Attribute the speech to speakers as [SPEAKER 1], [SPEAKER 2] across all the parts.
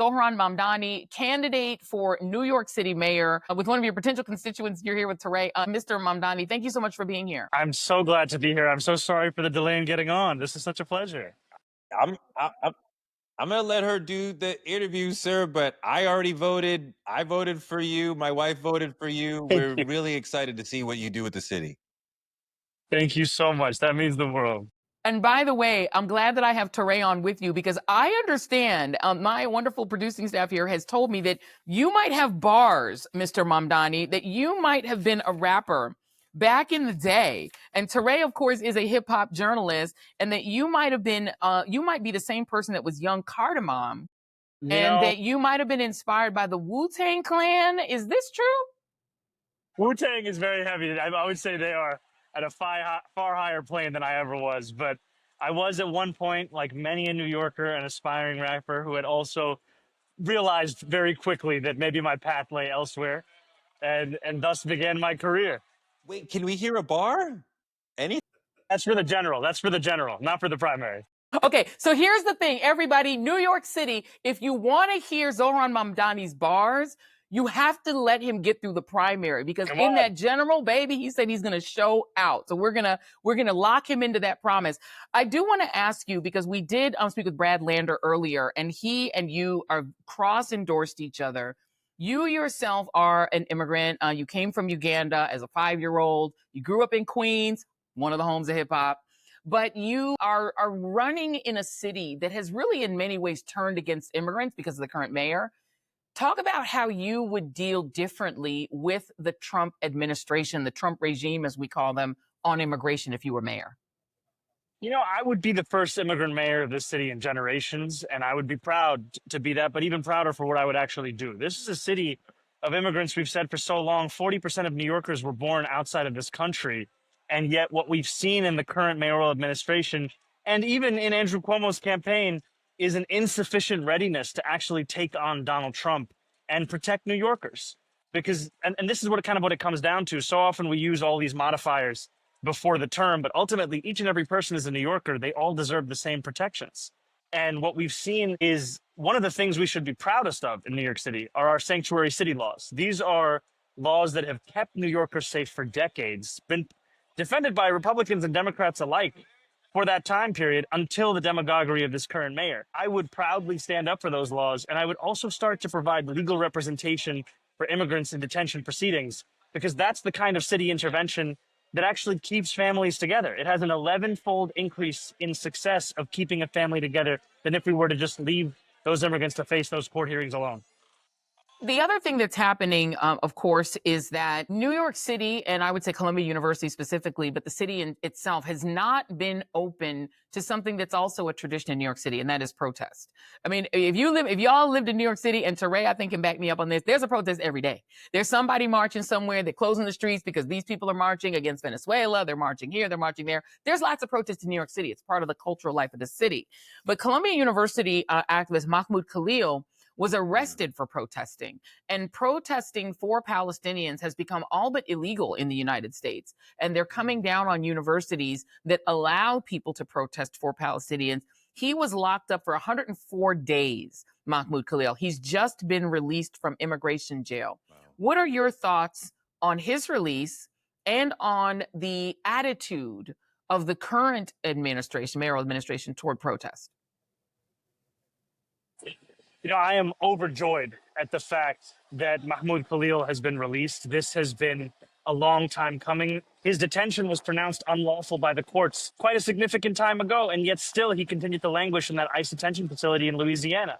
[SPEAKER 1] Zohran Mamdani, candidate for New York City mayor with one of your potential constituents. You're here with Toure. Mr. Mamdani, thank you so much for being here.
[SPEAKER 2] I'm so glad to be here. I'm so sorry for the delay in getting on. This is such a pleasure.
[SPEAKER 3] I'm gonna let her do the interview, sir. But I already voted. I voted for you. My wife voted for you. We're really excited to see what you do with the city.
[SPEAKER 2] Thank you so much. That means the world.
[SPEAKER 1] And by the way, I'm glad that I have Toure on with you because I understand my wonderful producing staff here has told me that you might have bars, Mr. Mamdani, that you might have been a rapper back in the day. And Toure, of course, is a hip hop journalist, and that you might have been, you might be the same person that was young Cardamom, and that you might have been inspired by the Wu-Tang Clan. Is this true?
[SPEAKER 2] Wu-Tang is very heavy. I would say they are at a far higher plane than I ever was. But I was at one point, like many a New Yorker, an aspiring rapper who had also realized very quickly that maybe my path lay elsewhere, and thus began my career.
[SPEAKER 3] Wait, can we hear a bar? Any?
[SPEAKER 2] That's for the general. That's for the general, not for the primary.
[SPEAKER 1] Okay, so here's the thing, everybody. New York City, if you want to hear Zohran Mamdani's bars, you have to let him get through the primary, because in that general, baby, he said he's going to show out. So we're going to lock him into that promise. I do want to ask you, because we did speak with Brad Lander earlier, and he and you are cross-endorsed each other. You yourself are an immigrant. You came from Uganda as a 5-year-old. You grew up in Queens, one of the homes of hip hop. But you are running in a city that has really in many ways turned against immigrants because of the current mayor. Talk about how you would deal differently with the Trump administration, the Trump regime, as we call them, on immigration if you were mayor.
[SPEAKER 2] You know, I would be the first immigrant mayor of this city in generations, and I would be proud to be that, but even prouder for what I would actually do. This is a city of immigrants. We've said for so long, 40% of New Yorkers were born outside of this country. And yet what we've seen in the current mayoral administration, and even in Andrew Cuomo's campaign, is an insufficient readiness to actually take on Donald Trump and protect New Yorkers. Because, and this is what it comes down to. So often we use all these modifiers before the term, but ultimately each and every person is a New Yorker. They all deserve the same protections. And what we've seen is one of the things we should be proudest of in New York City are our sanctuary city laws. These are laws that have kept New Yorkers safe for decades, been defended by Republicans and Democrats alike for that time period until the demagoguery of this current mayor. I would proudly stand up for those laws, and I would also start to provide legal representation for immigrants in detention proceedings, because that's the kind of city intervention that actually keeps families together. It has an 11-fold increase in success of keeping a family together than if we were to just leave those immigrants to face those court hearings alone.
[SPEAKER 1] The other thing that's happening, of course, is that New York City, and I would say Columbia University specifically, but the city in itself has not been open to something that's also a tradition in New York City, and that is protest. I mean, if y'all lived in New York City, and Toure, I think, can back me up on this, there's a protest every day. There's somebody marching somewhere. They're closing the streets because these people are marching against Venezuela. They're marching here. They're marching there. There's lots of protests in New York City. It's part of the cultural life of the city. But Columbia University activist Mahmoud Khalil was arrested for protesting. And protesting for Palestinians has become all but illegal in the United States. And they're coming down on universities that allow people to protest for Palestinians. He was locked up for 104 days, Mahmoud Khalil. He's just been released from immigration jail. Wow. What are your thoughts on his release and on the attitude of the current administration, mayoral administration, toward protest?
[SPEAKER 2] You know, I am overjoyed at the fact that Mahmoud Khalil has been released. This has been a long time coming. His detention was pronounced unlawful by the courts quite a significant time ago, and yet still he continued to languish in that ICE detention facility in Louisiana.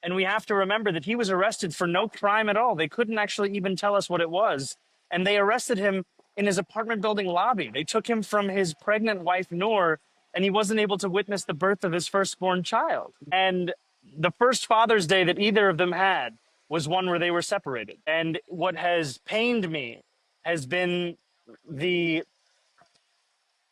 [SPEAKER 2] And we have to remember that he was arrested for no crime at all. They couldn't actually even tell us what it was. And they arrested him in his apartment building lobby. They took him from his pregnant wife, Noor, and he wasn't able to witness the birth of his firstborn child. And the first Father's Day that either of them had was one where they were separated. And what has pained me has been the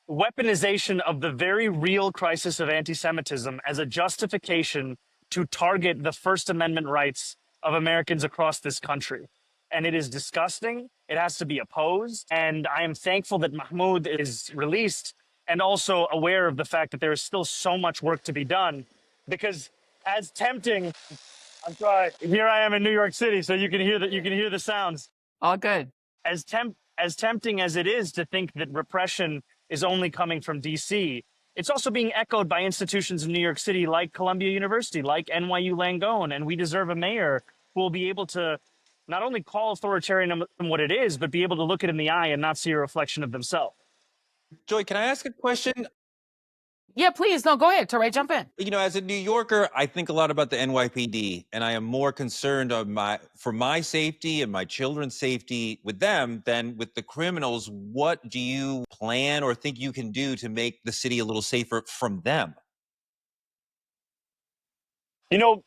[SPEAKER 2] weaponization of the very real crisis of anti-Semitism as a justification to target the First Amendment rights of Americans across this country. And it is disgusting. It has to be opposed. And I am thankful that Mahmoud is released, and also aware of the fact that there is still so much work to be done, because as tempting I'm sorry. Here I am in New York City, so you can hear the sounds.
[SPEAKER 1] All good.
[SPEAKER 2] As tempting as it is to think that repression is only coming from DC, it's also being echoed by institutions in New York City like Columbia University, like NYU Langone, and we deserve a mayor who will be able to not only call authoritarianism what it is, but be able to look it in the eye and not see a reflection of themselves.
[SPEAKER 3] Joy, can I ask a question?
[SPEAKER 1] Yeah, please. No, go ahead, Toure, jump in.
[SPEAKER 3] You know, as a New Yorker, I think a lot about the NYPD, and I am more concerned for my safety and my children's safety with them than with the criminals. What do you plan or think you can do to make the city a little safer from them?
[SPEAKER 2] You know,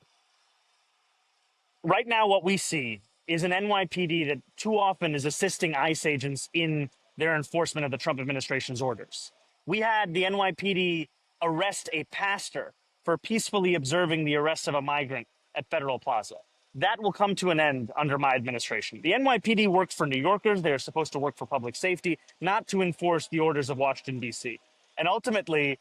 [SPEAKER 2] right now what we see is an NYPD that too often is assisting ICE agents in their enforcement of the Trump administration's orders. We had the NYPD arrest a pastor for peacefully observing the arrest of a migrant at Federal Plaza. That will come to an end under my administration. The NYPD works for New Yorkers. They're supposed to work for public safety, not to enforce the orders of Washington, D.C. And ultimately,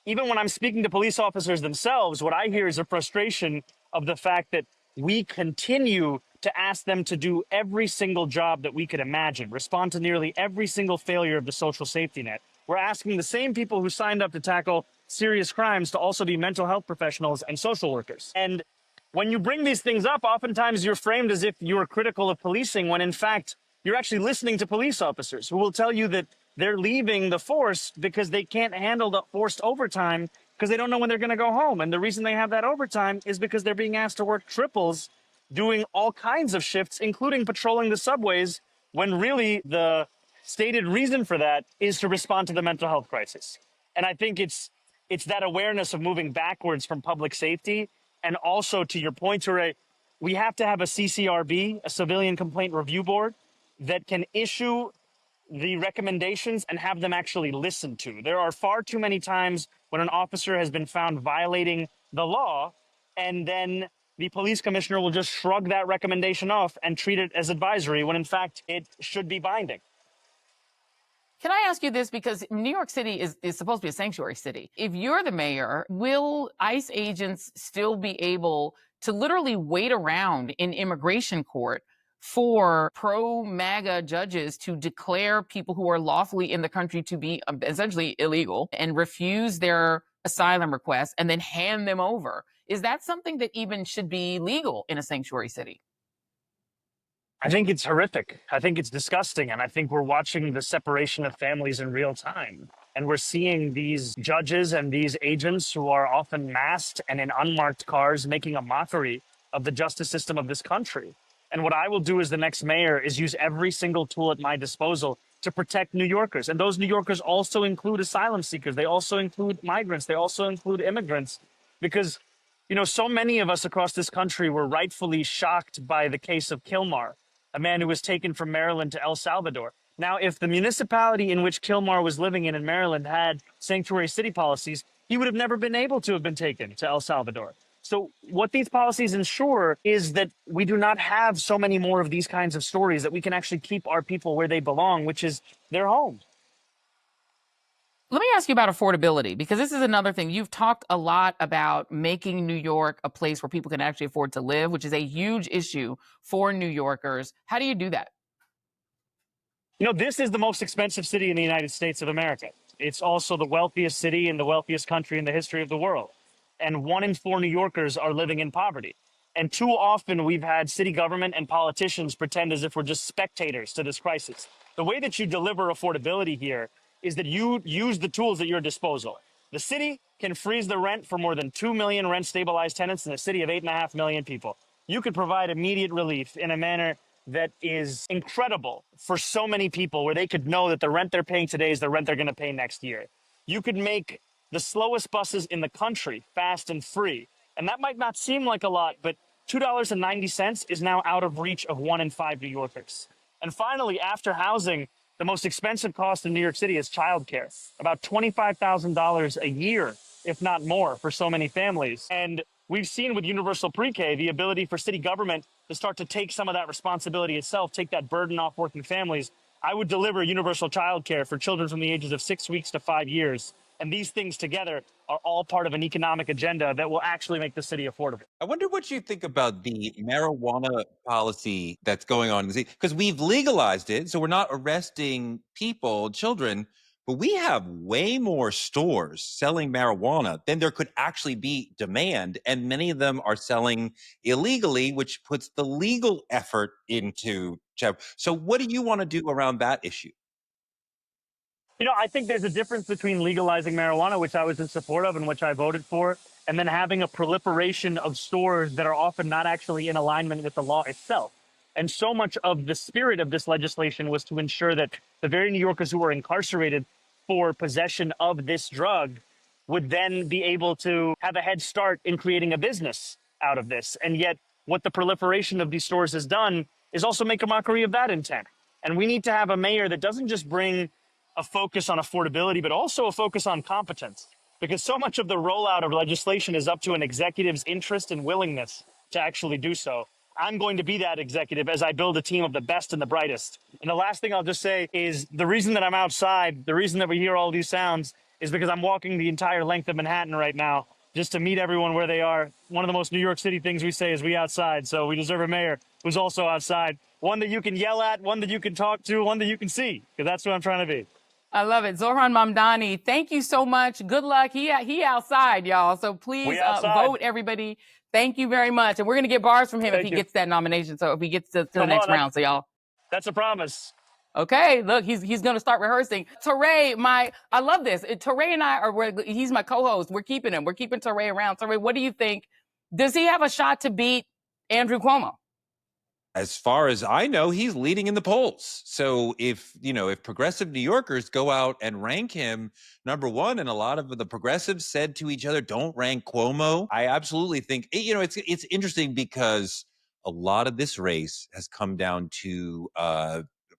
[SPEAKER 2] even when I'm speaking to police officers themselves, what I hear is a frustration of the fact that we continue to ask them to do every single job that we could imagine, respond to nearly every single failure of the social safety net. We're asking the same people who signed up to tackle serious crimes to also be mental health professionals and social workers. And when you bring these things up, oftentimes you're framed as if you're critical of policing, when in fact, you're actually listening to police officers who will tell you that they're leaving the force because they can't handle the forced overtime because they don't know when they're going to go home. And the reason they have that overtime is because they're being asked to work triples, doing all kinds of shifts, including patrolling the subways, when really the stated reason for that is to respond to the mental health crisis. And I think it's that awareness of moving backwards from public safety. And also, to your point, Toure, we have to have a CCRB, a Civilian Complaint Review Board, that can issue the recommendations and have them actually listened to. There are far too many times when an officer has been found violating the law, and then the police commissioner will just shrug that recommendation off and treat it as advisory when in fact it should be binding.
[SPEAKER 1] Can I ask you this? Because New York City is supposed to be a sanctuary city. If you're the mayor, will ICE agents still be able to literally wait around in immigration court for pro-MAGA judges to declare people who are lawfully in the country to be essentially illegal and refuse their asylum requests and then hand them over? Is that something that even should be legal in a sanctuary city?
[SPEAKER 2] I think it's horrific. I think it's disgusting. And I think we're watching the separation of families in real time. And we're seeing these judges and these agents who are often masked and in unmarked cars making a mockery of the justice system of this country. And what I will do as the next mayor is use every single tool at my disposal to protect New Yorkers. And those New Yorkers also include asylum seekers. They also include migrants. They also include immigrants. Because, you know, so many of us across this country were rightfully shocked by the case of Kilmar, a man who was taken from Maryland to El Salvador. Now, if the municipality in which Kilmar was living in Maryland had sanctuary city policies, he would have never been able to have been taken to El Salvador. So what these policies ensure is that we do not have so many more of these kinds of stories, that we can actually keep our people where they belong, which is their home.
[SPEAKER 1] Let me ask you about affordability, because this is another thing. You've talked a lot about making New York a place where people can actually afford to live, which is a huge issue for New Yorkers. How do you do that?
[SPEAKER 2] You know, this is the most expensive city in the United States of America. It's also the wealthiest city in the wealthiest country in the history of the world. And 1 in 4 New Yorkers are living in poverty. And too often we've had city government and politicians pretend as if we're just spectators to this crisis. The way that you deliver affordability here is that you use the tools at your disposal. The city can freeze the rent for more than 2 million rent stabilized tenants in a city of 8.5 million people. You could provide immediate relief in a manner that is incredible for so many people, where they could know that the rent they're paying today is the rent they're going to pay next year. You could make the slowest buses in the country fast and free. And that might not seem like a lot, but $2.90 is now out of reach of 1 in 5 New Yorkers. And finally, after housing, the most expensive cost in New York City is childcare, about $25,000 a year, if not more, for so many families. And we've seen with universal pre-K the ability for city government to start to take some of that responsibility itself, take that burden off working families. I would deliver universal childcare for children from the ages of 6 weeks to 5 years And these things together are all part of an economic agenda that will actually make the city affordable.
[SPEAKER 3] I wonder what you think about the marijuana policy that's going on in the city, because we've legalized it, so we're not arresting people, children, but we have way more stores selling marijuana than there could actually be demand, and many of them are selling illegally, which puts the legal effort into check. So what do you want to do around that issue?
[SPEAKER 2] You know, I think there's a difference between legalizing marijuana, which I was in support of and which I voted for, and then having a proliferation of stores that are often not actually in alignment with the law itself. And so much of the spirit of this legislation was to ensure that the very New Yorkers who were incarcerated for possession of this drug would then be able to have a head start in creating a business out of this. And yet, what the proliferation of these stores has done is also make a mockery of that intent. And we need to have a mayor that doesn't just bring a focus on affordability, but also a focus on competence. Because so much of the rollout of legislation is up to an executive's interest and willingness to actually do so. I'm going to be that executive as I build a team of the best and the brightest. And the last thing I'll just say is the reason that I'm outside, the reason that we hear all these sounds is because I'm walking the entire length of Manhattan right now just to meet everyone where they are. One of the most New York City things we say is we outside. So we deserve a mayor who's also outside. One that you can yell at, one that you can talk to, one that you can see, because that's what I'm trying to be.
[SPEAKER 1] I love it. Zohran Mamdani, thank you so much. Good luck. He outside, y'all. So please vote, everybody. Thank you very much. And we're going to get bars from him if he gets that nomination. So if he gets to the next round. So y'all.
[SPEAKER 2] That's a promise.
[SPEAKER 1] Okay, look, he's going to start rehearsing. Toure, I love this. Toure and I he's my co-host. We're keeping him. We're keeping Toure around. Toure, what do you think? Does he have a shot to beat Andrew Cuomo?
[SPEAKER 3] As far as I know, he's leading in the polls. So if progressive New Yorkers go out and rank him number one, and a lot of the progressives said to each other, don't rank Cuomo, I absolutely think, it's interesting because a lot of this race has come down to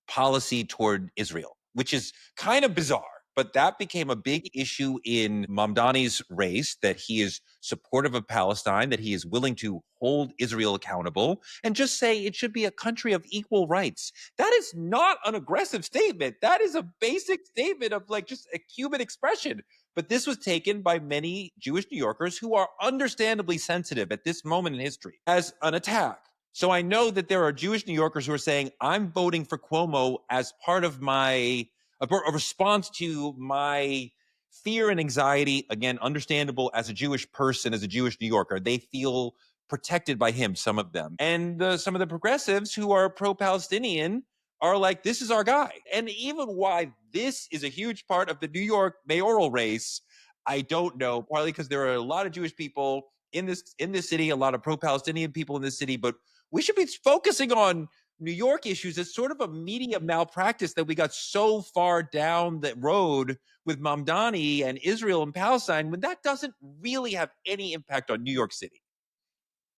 [SPEAKER 3] policy toward Israel, which is kind of bizarre. But that became a big issue in Mamdani's race, that he is supportive of Palestine, that he is willing to hold Israel accountable and just say it should be a country of equal rights. That is not an aggressive statement. That is a basic statement of just a human expression. But this was taken by many Jewish New Yorkers who are understandably sensitive at this moment in history as an attack. So I know that there are Jewish New Yorkers who are saying, I'm voting for Cuomo as part of a response to my fear and anxiety, again, understandable as a Jewish person, as a Jewish New Yorker. They feel protected by him, some of them. And some of the progressives who are pro-Palestinian are like, this is our guy. And even why this is a huge part of the New York mayoral race, I don't know, partly because there are a lot of Jewish people in this city, a lot of pro-Palestinian people in this city, but we should be focusing on New York issues. It's sort of a media malpractice that we got so far down the road with Mamdani and Israel and Palestine when that doesn't really have any impact on New York City.